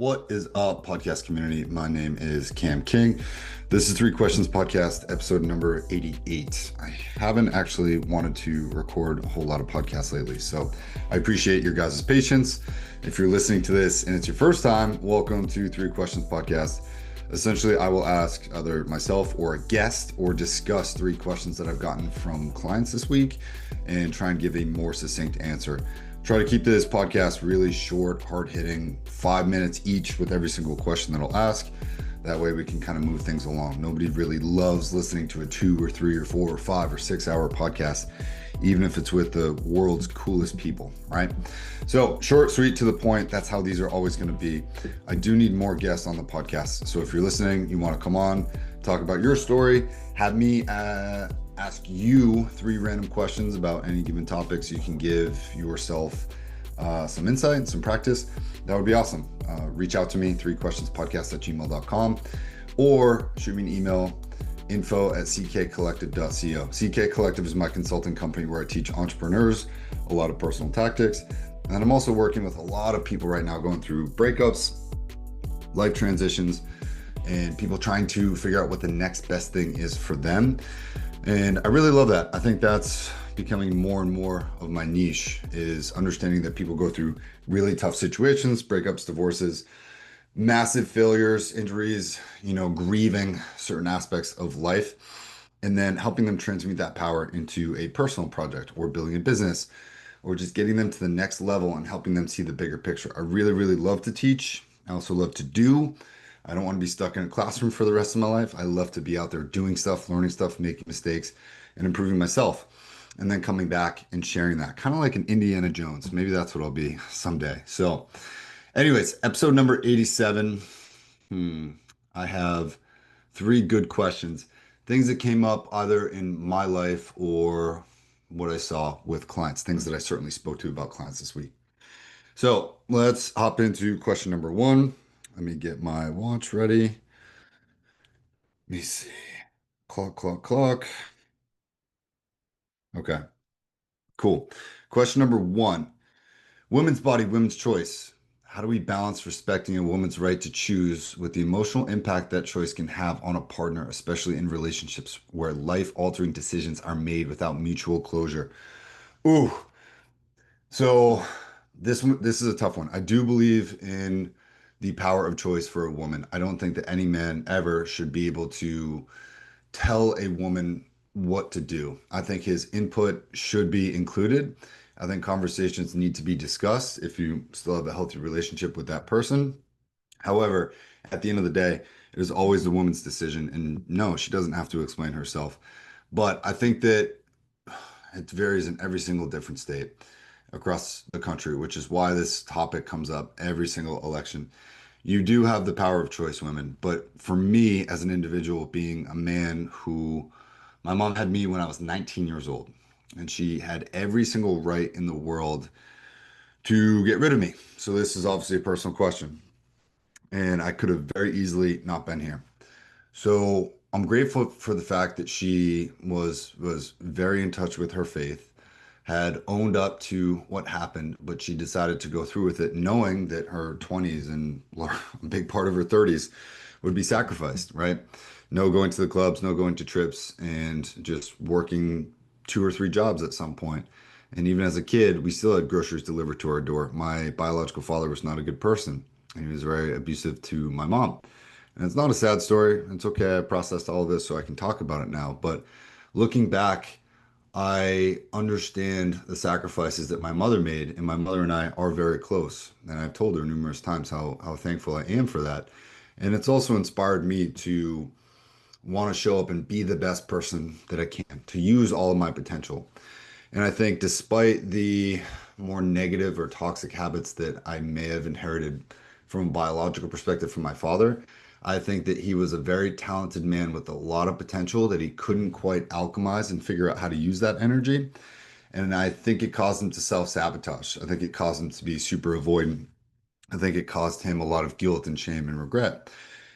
What is up, podcast community? My name is Cam King. This is Three Questions Podcast, episode number 88. I haven't actually wanted to record a whole lot of podcasts lately, so I appreciate your guys' patience. If you're listening to this and it's your first time, welcome to Three Questions Podcast. Essentially, I will ask either myself or a guest or discuss three questions that I've gotten from clients this week and try and give a more succinct answer. Try to keep this podcast really short, hard-hitting, 5 minutes each with every single question that I'll ask. That way we can kind of move things along. Nobody really loves listening to a 2 or 3 or 4 or 5 or 6 hour podcast, even if it's with the world's coolest people, right? So short, sweet, to the point. That's how these are always going to be. I do need more guests on the podcast. So if you're listening, you want to come on, talk about your story, have me ask you 3 random questions about any given topics. You can give yourself some insight and some practice. That would be awesome. Reach out to me, 3questionspodcast@gmail.com, or shoot me an email, info@ckcollective.co. CK Collective is my consulting company where I teach entrepreneurs a lot of personal tactics. And I'm also working with a lot of people right now going through breakups, life transitions, and people trying to figure out what the next best thing is for them. And I really love that. I think that's becoming more and more of my niche, is understanding that people go through really tough situations, breakups, divorces, massive failures, injuries, grieving certain aspects of life, and then helping them transmute that power into a personal project or building a business or just getting them to the next level and helping them see the bigger picture. I really, really love to teach. I also love to do. I don't want to be stuck in a classroom for the rest of my life. I love to be out there doing stuff, learning stuff, making mistakes, and improving myself. And then coming back and sharing that, kind of like an Indiana Jones. Maybe that's what I'll be someday. So, anyways, episode number 87. I have 3 good questions, things that came up either in my life or what I saw with clients, things that I certainly spoke to about clients this week. So let's hop into question number 1. Let me get my watch ready. Let me see. Clock, clock, clock. Okay, cool. Question number 1. Women's body, women's choice. How do we balance respecting a woman's right to choose with the emotional impact that choice can have on a partner, especially in relationships where life-altering decisions are made without mutual closure? Ooh, so this is a tough one. I do believe in the power of choice for a woman. I don't think that any man ever should be able to tell a woman what to do. I think his input should be included. I think conversations need to be discussed if you still have a healthy relationship with that person. However, at the end of the day, it is always the woman's decision. And no, she doesn't have to explain herself. But I think that it varies in every single different state across the country, which is why this topic comes up every single election. You do have the power of choice, women. But for me, as an individual, being a man who, my mom had me when I was 19 years old, and she had every single right in the world to get rid of me. So this is obviously a personal question, and I could have very easily not been here. So I'm grateful for the fact that she was very in touch with her faith, had owned up to what happened, but she decided to go through with it, knowing that her 20s and a big part of her 30s would be sacrificed, right? No going to the clubs, no going to trips, and just working 2 or 3 jobs at some point. And even as a kid, we still had groceries delivered to our door. My biological father was not a good person, and he was very abusive to my mom. And it's not a sad story. It's okay. I processed all of this so I can talk about it now. But looking back, I understand the sacrifices that my mother made, and my mother and I are very close. And I've told her numerous times how thankful I am for that. And it's also inspired me to want to show up and be the best person that I can, to use all of my potential. And I think despite the more negative or toxic habits that I may have inherited from a biological perspective from my father, I think that he was a very talented man with a lot of potential that he couldn't quite alchemize and figure out how to use that energy. And I think it caused him to self-sabotage. I think it caused him to be super avoidant. I think it caused him a lot of guilt and shame and regret.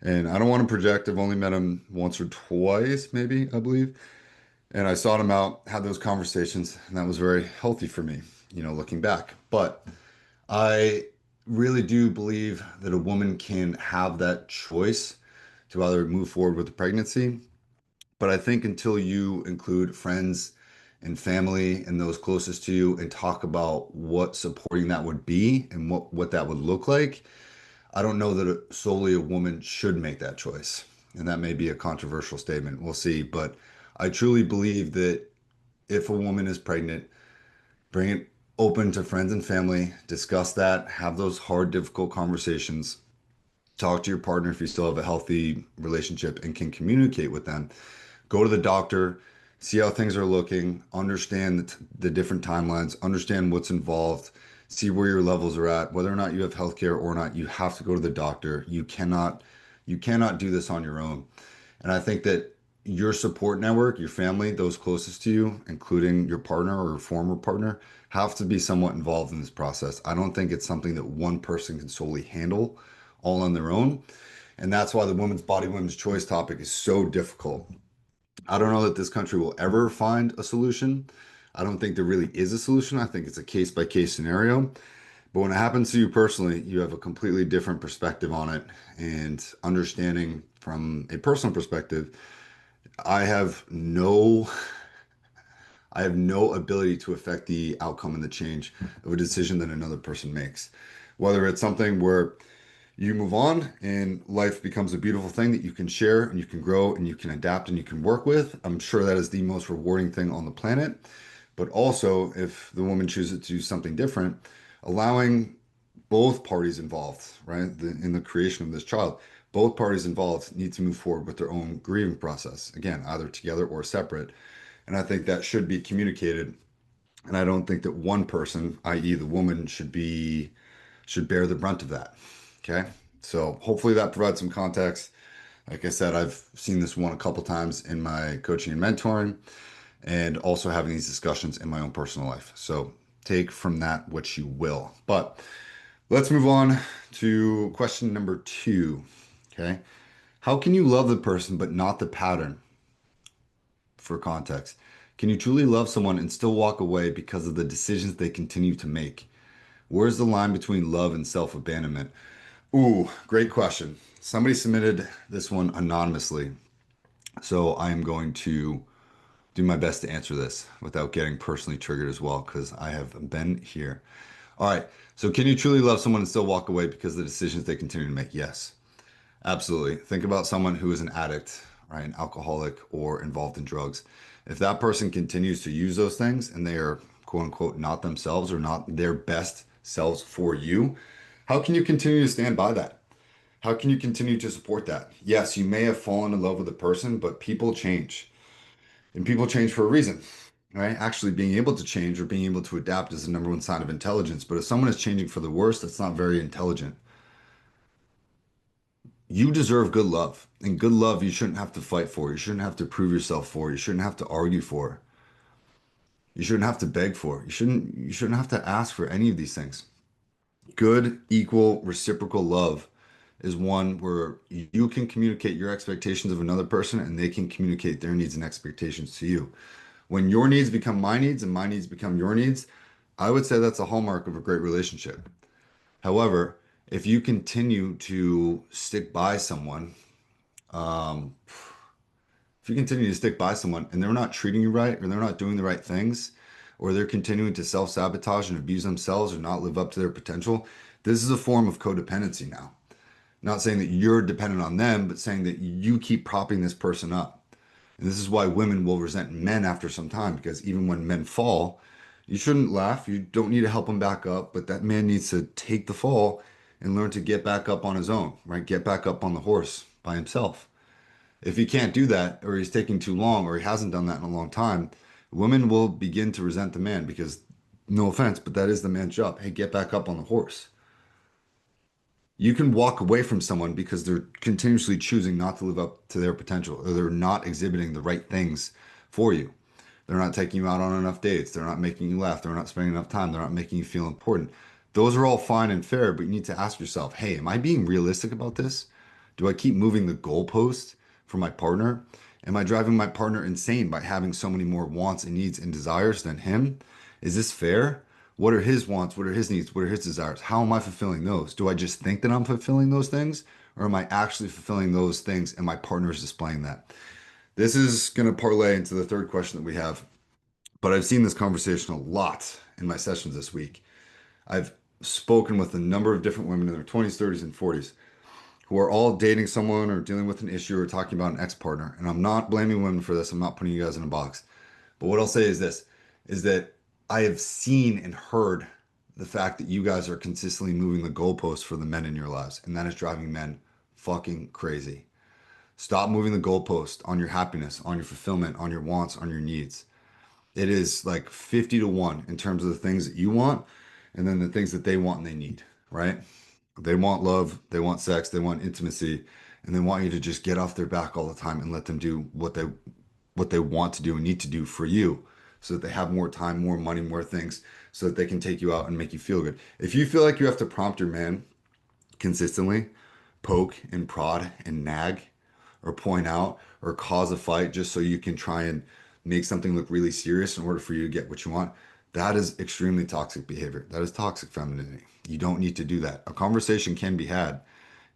And I don't want to project. I've only met him once or twice, maybe, I believe. And I sought him out, had those conversations, and that was very healthy for me, looking back. But I really do believe that a woman can have that choice to either move forward with the pregnancy. But I think until you include friends and family and those closest to you and talk about what supporting that would be and what that would look like, I don't know that solely a woman should make that choice. And that may be a controversial statement. We'll see. But I truly believe that if a woman is pregnant, bring it open to friends and family, discuss that, have those hard, difficult conversations, talk to your partner if you still have a healthy relationship and can communicate with them. Go to the doctor, see how things are looking, understand the different timelines, understand what's involved, see where your levels are at, whether or not you have healthcare or not. You have to go to the doctor. You cannot do this on your own. And I think that your support network, your family, those closest to you, including your partner or former partner, have to be somewhat involved in this process. I don't think it's something that one person can solely handle all on their own. And that's why the women's body, women's choice topic is so difficult. I don't know that this country will ever find a solution. I don't think there really is a solution. I think it's a case by case scenario. But when it happens to you personally, you have a completely different perspective on it and understanding from a personal perspective. I have no I have no ability to affect the outcome and the change of a decision that another person makes. Whether it's something where you move on and life becomes a beautiful thing that you can share and you can grow and you can adapt and you can work with. I'm sure that is the most rewarding thing on the planet. But also, if the woman chooses to do something different, allowing both parties involved, right, in the creation of this child, both parties involved need to move forward with their own grieving process. Again, either together or separate. And I think that should be communicated. And I don't think that one person, i.e., the woman, should bear the brunt of that. Okay. So hopefully that provides some context. Like I said, I've seen this one a couple times in my coaching and mentoring and also having these discussions in my own personal life. So take from that what you will. But let's move on to question number two. Okay. How can you love the person but not the pattern? For context, can you truly love someone and still walk away because of the decisions they continue to make? Where's the line between love and self-abandonment? Ooh, great question. Somebody submitted this one anonymously, so I am going to do my best to answer this without getting personally triggered as well, because I have been here. All right, so can you truly love someone and still walk away because of the decisions they continue to make? Yes, absolutely. Think about someone who is an addict, right, an alcoholic or involved in drugs. If that person continues to use those things and they are quote unquote not themselves or not their best selves for you, how can you continue to stand by that? How can you continue to support that? Yes, you may have fallen in love with a person, but people change and people change for a reason, right? Actually, being able to change or being able to adapt is the number one sign of intelligence. But if someone is changing for the worse, that's not very intelligent. You deserve good love, and good love you shouldn't have to fight for. You shouldn't have to prove yourself for. You shouldn't have to argue for. You shouldn't have to beg for. You shouldn't have to ask for any of these things. Good, equal, reciprocal love is one where you can communicate your expectations of another person and they can communicate their needs and expectations to you. When your needs become my needs and my needs become your needs, I would say that's a hallmark of a great relationship. However, if you continue to stick by someone, um, if you continue to stick by someone and they're not treating you right or they're not doing the right things or they're continuing to self-sabotage and abuse themselves or not live up to their potential, this is a form of codependency now. Not saying that you're dependent on them, but saying that you keep propping this person up. And this is why women will resent men after some time, because even when men fall, you shouldn't laugh. You don't need to help him back up, but that man needs to take the fall and learn to get back up on his own, right? Get back up on the horse by himself. If he can't do that, or he's taking too long, or he hasn't done that in a long time, women will begin to resent the man because, no offense, but that is the man's job. Hey, get back up on the horse. You can walk away from someone because they're continuously choosing not to live up to their potential, or they're not exhibiting the right things for you. They're not taking you out on enough dates. They're not making you laugh. They're not spending enough time. They're not making you feel important. Those are all fine and fair, but you need to ask yourself, hey, am I being realistic about this? Do I keep moving the goalpost for my partner? Am I driving my partner insane by having so many more wants and needs and desires than him? Is this fair? What are his wants? What are his needs? What are his desires? How am I fulfilling those? Do I just think that I'm fulfilling those things? Or am I actually fulfilling those things and my partner is displaying that? This is going to parlay into the third question that we have, but I've seen this conversation a lot in my sessions this week. I've spoken with a number of different women in their 20s, 30s, and 40s who are all dating someone or dealing with an issue or talking about an ex-partner. And I'm not blaming women for this. I'm not putting you guys in a box. But what I'll say is this, is that I have seen and heard the fact that you guys are consistently moving the goalposts for the men in your lives, and that is driving men fucking crazy. Stop moving the goalpost on your happiness, on your fulfillment, on your wants, on your needs. It is like 50 to 1 in terms of the things that you want and then the things that they want and they need, right? They want love, they want sex, they want intimacy, and they want you to just get off their back all the time and let them do what they want to do and need to do for you so that they have more time, more money, more things so that they can take you out and make you feel good. If you feel like you have to prompt your man consistently, poke and prod and nag or point out or cause a fight just so you can try and make something look really serious in order for you to get what you want, that is extremely toxic behavior. That is toxic femininity. You don't need to do that. A conversation can be had,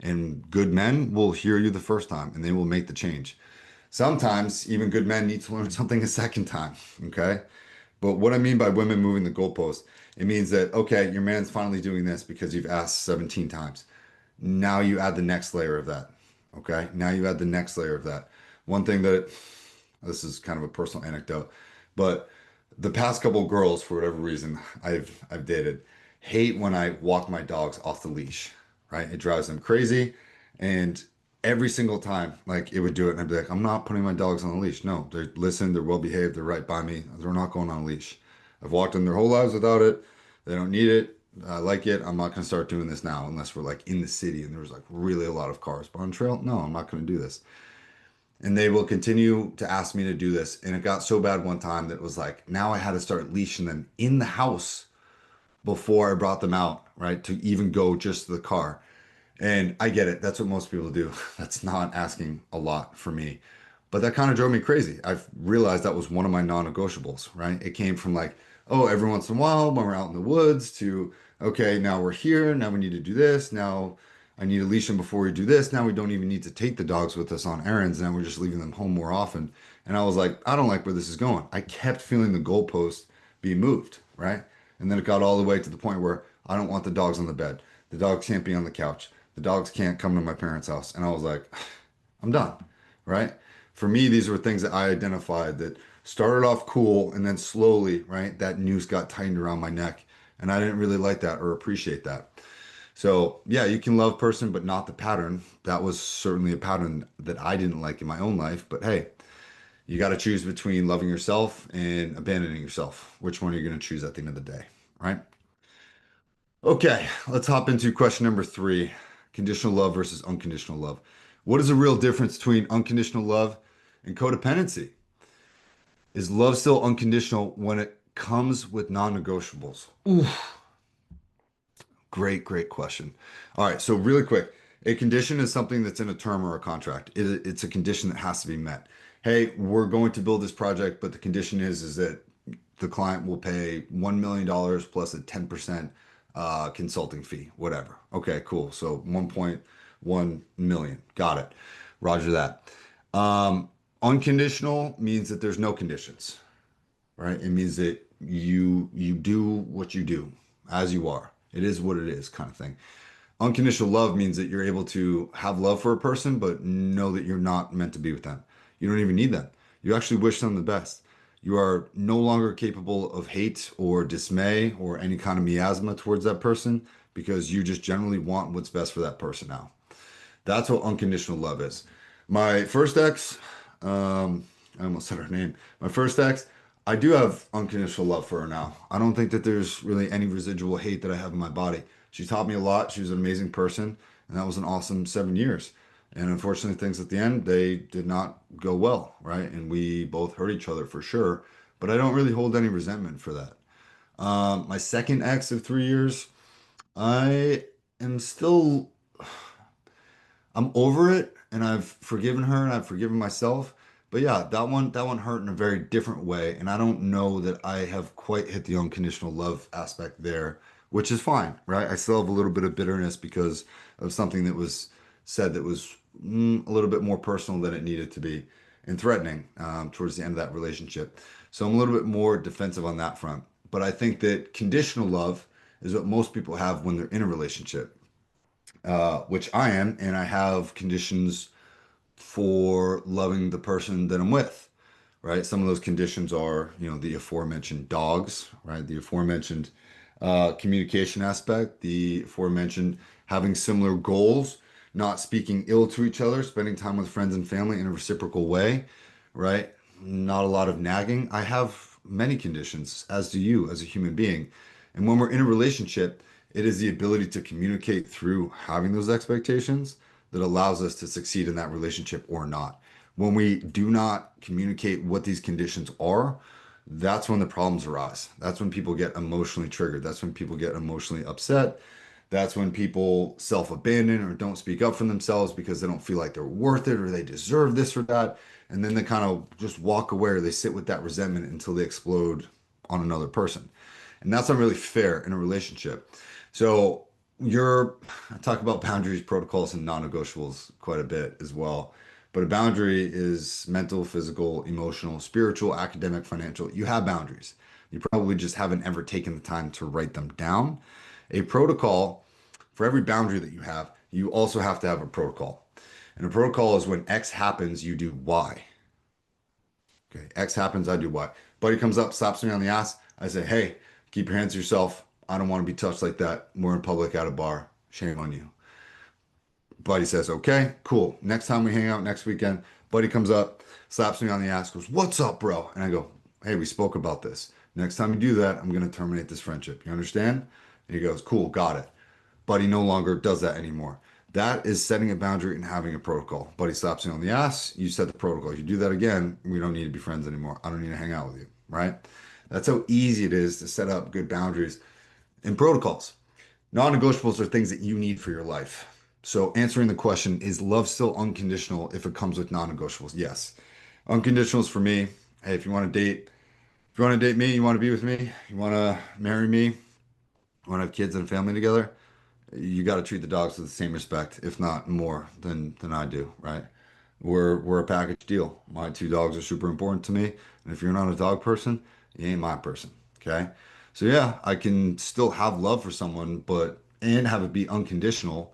and good men will hear you the first time and they will make the change. Sometimes even good men need to learn something a second time. Okay. But what I mean by women moving the goalpost, it means that, okay, your man's finally doing this because you've asked 17 times. Now you add the next layer of that. Okay. Now you add the next layer of that. One thing that, this is kind of a personal anecdote, but the past couple girls, for whatever reason, I've dated, hate when I walk my dogs off the leash, right? It drives them crazy. And every single time, like it would do it, and I'd be like, I'm not putting my dogs on a leash. No, they listen, they're well behaved, they're right by me. They're not going on a leash. I've walked them their whole lives without it. They don't need it. I like it. I'm not going to start doing this now unless we're like in the city and there's like really a lot of cars. But on trail, no, I'm not going to do this. And they will continue to ask me to do this. And it got so bad one time that it was like, now I had to start leashing them in the house before I brought them out, right? To even go just to the car. And I get it. That's what most people do. That's not asking a lot for me. But that kind of drove me crazy. I've realized that was one of my non-negotiables, right? It came from like, oh, every once in a while when we're out in the woods to, okay, now we're here. Now we need to do this. Now I need to leash them before we do this. Now we don't even need to take the dogs with us on errands. Now we're just leaving them home more often. And I was like, I don't like where this is going. I kept feeling the goalpost being moved, right? And then it got all the way to the point where I don't want the dogs on the bed. The dogs can't be on the couch. The dogs can't come to my parents' house. And I was like, I'm done, right? For me, these were things that I identified that started off cool and then slowly, right, that noose got tightened around my neck. And I didn't really like that or appreciate that. So, yeah, you can love person, but not the pattern. That was certainly a pattern that I didn't like in my own life. But hey, you got to choose between loving yourself and abandoning yourself. Which one are you going to choose at the end of the day, right? Okay, let's hop into question number three, conditional love versus unconditional love. What is the real difference between unconditional love and codependency? Is love still unconditional when it comes with non-negotiables? Ooh, great question. All right, so really quick, a condition is something that's in a term or a contract. It's a condition that has to be met. Hey, we're going to build this project, but the condition is that the client will pay $1 million dollars plus a 10% consulting fee, whatever. Okay, cool. So 1.1 million. Got it. Roger that. Unconditional means that there's no conditions, right? It means that you do what you do as you are. It is what it is, kind of thing. Unconditional love means that you're able to have love for a person, but know that you're not meant to be with them. You don't even need them. You actually wish them the best. You are no longer capable of hate or dismay or any kind of miasma towards that person because you just generally want what's best for that person now. That's what unconditional love is. My first ex, I almost said her name. My first ex, I do have unconditional love for her now. I don't think that there's really any residual hate that I have in my body. She taught me a lot. She was an amazing person, and that was an awesome 7 years. And unfortunately, things at the end, they did not go well, right? And we both hurt each other for sure, but I don't really hold any resentment for that. My second ex of 3 years, I am still I'm over it and I've forgiven her and I've forgiven myself, But yeah, that one hurt in a very different way, and I don't know that I have quite hit the unconditional love aspect there, which is fine, right? I still have a little bit of bitterness because of something that was said that was a little bit more personal than it needed to be and threatening towards the end of that relationship. So I'm a little bit more defensive on that front. But I think that conditional love is what most people have when they're in a relationship, which I am, and I have conditions for loving the person that I'm with, right? Some of those conditions are, the aforementioned dogs, right? The aforementioned communication aspect, the aforementioned having similar goals, not speaking ill to each other, spending time with friends and family in a reciprocal way, right? Not a lot of nagging. I have many conditions, as do you, as a human being. And when we're in a relationship, it is the ability to communicate through having those expectations that allows us to succeed in that relationship or not. When we do not communicate what these conditions are, that's when the problems arise. That's when people get emotionally triggered. That's when people get emotionally upset. That's when people self-abandon or don't speak up for themselves because they don't feel like they're worth it or they deserve this or that. And then they kind of just walk away or they sit with that resentment until they explode on another person. And that's not really fair in a relationship. So I talk about boundaries, protocols, and non-negotiables quite a bit as well. But a boundary is mental, physical, emotional, spiritual, academic, financial. You have boundaries. You probably just haven't ever taken the time to write them down. A protocol, for every boundary that you have, you also have to have a protocol. And a protocol is when X happens, you do Y. Okay, X happens, I do Y. Buddy comes up, slaps me on the ass. I say, hey, keep your hands to yourself. I don't want to be touched like that. We're in public at a bar. Shame on you. Buddy says, okay, cool. Next time we hang out next weekend, buddy comes up, slaps me on the ass, goes, what's up, bro? And I go, hey, we spoke about this. Next time you do that, I'm going to terminate this friendship. You understand? And he goes, cool, got it. Buddy no longer does that anymore. That is setting a boundary and having a protocol. Buddy slaps you on the ass, you set the protocol. If you do that again, we don't need to be friends anymore. I don't need to hang out with you, right? That's how easy it is to set up good boundaries and protocols. Non-negotiables are things that you need for your life. So answering the question, is love still unconditional if it comes with non-negotiables? Yes. Unconditionals for me, hey, if you want to date me, you want to be with me, you want to marry me, you want to have kids and a family together, you got to treat the dogs with the same respect, if not more than I do, right? We're a package deal. My two dogs are super important to me, and if you're not a dog person, you ain't my person, okay? So yeah, I can still have love for someone, but and have it be unconditional,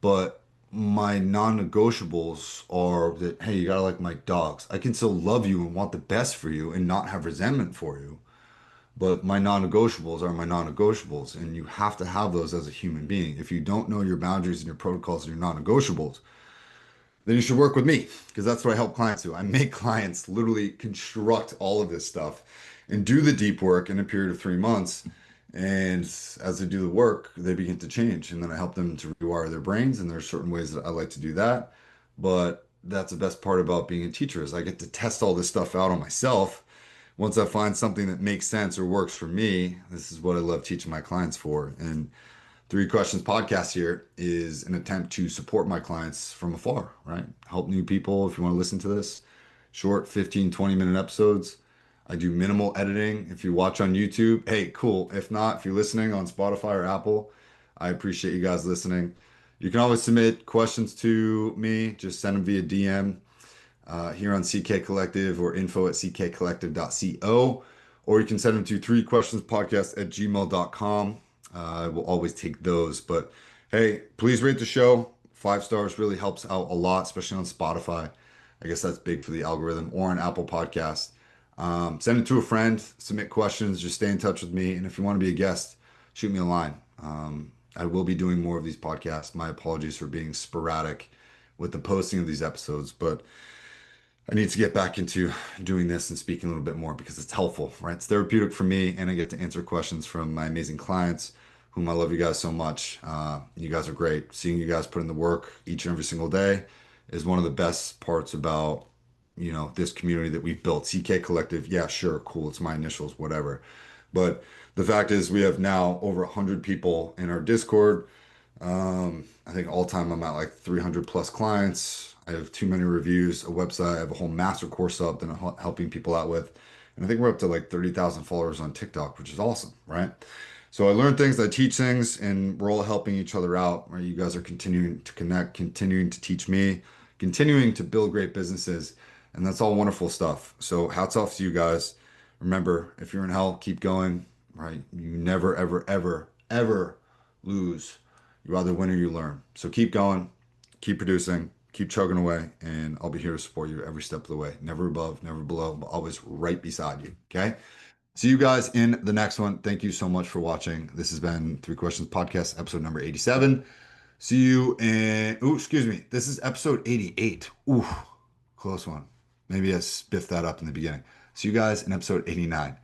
but my non-negotiables are that hey, you gotta like my dogs. I can still love you and want the best for you and not have resentment for you. But my non-negotiables are my non-negotiables, and you have to have those as a human being. If you don't know your boundaries and your protocols and your non-negotiables, then you should work with me because that's what I help clients do. I make clients literally construct all of this stuff and do the deep work in a period of 3 months. And as they do the work, they begin to change. And then I help them to rewire their brains. And there's certain ways that I like to do that. But that's the best part about being a teacher is I get to test all this stuff out on myself. Once I find something that makes sense or works for me, this is what I love teaching my clients for. And Three Questions podcast here is an attempt to support my clients from afar, right? Help new people if you want to listen to this. Short 15, 20-minute episodes. I do minimal editing. If you watch on YouTube, hey, cool. If not, if you're listening on Spotify or Apple, I appreciate you guys listening. You can always submit questions to me. Just send them via DM here on CK Collective or info at ckcollective.co, or you can send them to three questions podcast at gmail.com. I will always take those. But hey, please rate the show. 5 stars really helps out a lot, especially on Spotify. I guess that's big for the algorithm or on Apple Podcast. Send it to a friend, submit questions, just stay in touch with me. And if you want to be a guest, shoot me a line. I will be doing more of these podcasts. My apologies for being sporadic with the posting of these episodes, but I need to get back into doing this and speaking a little bit more because it's helpful, right? It's therapeutic for me, and I get to answer questions from my amazing clients, whom I love you guys so much. You guys are great. Seeing you guys put in the work each and every single day is one of the best parts about, this community that we've built. CK Collective, yeah, sure, cool. It's my initials, whatever. But the fact is, we have now over 100 people in our Discord. I think all time I'm at like 300 plus clients. I have too many reviews, a website, I have a whole master course up that I'm helping people out with. And I think we're up to like 30,000 followers on TikTok, which is awesome, right? So I learn things, I teach things, and we're all helping each other out, right? You guys are continuing to connect, continuing to teach me, continuing to build great businesses, and that's all wonderful stuff. So hats off to you guys. Remember, if you're in hell, keep going, right? You never, ever, ever, ever lose. You either win or you learn. So keep going, keep producing, keep chugging away, and I'll be here to support you every step of the way. Never above, never below, but always right beside you. Okay? See you guys in the next one. Thank you so much for watching. This has been Three Questions Podcast, episode number 87. See you in, oh, excuse me. This is episode 88. Ooh, close one. Maybe I spiffed that up in the beginning. See you guys in episode 89.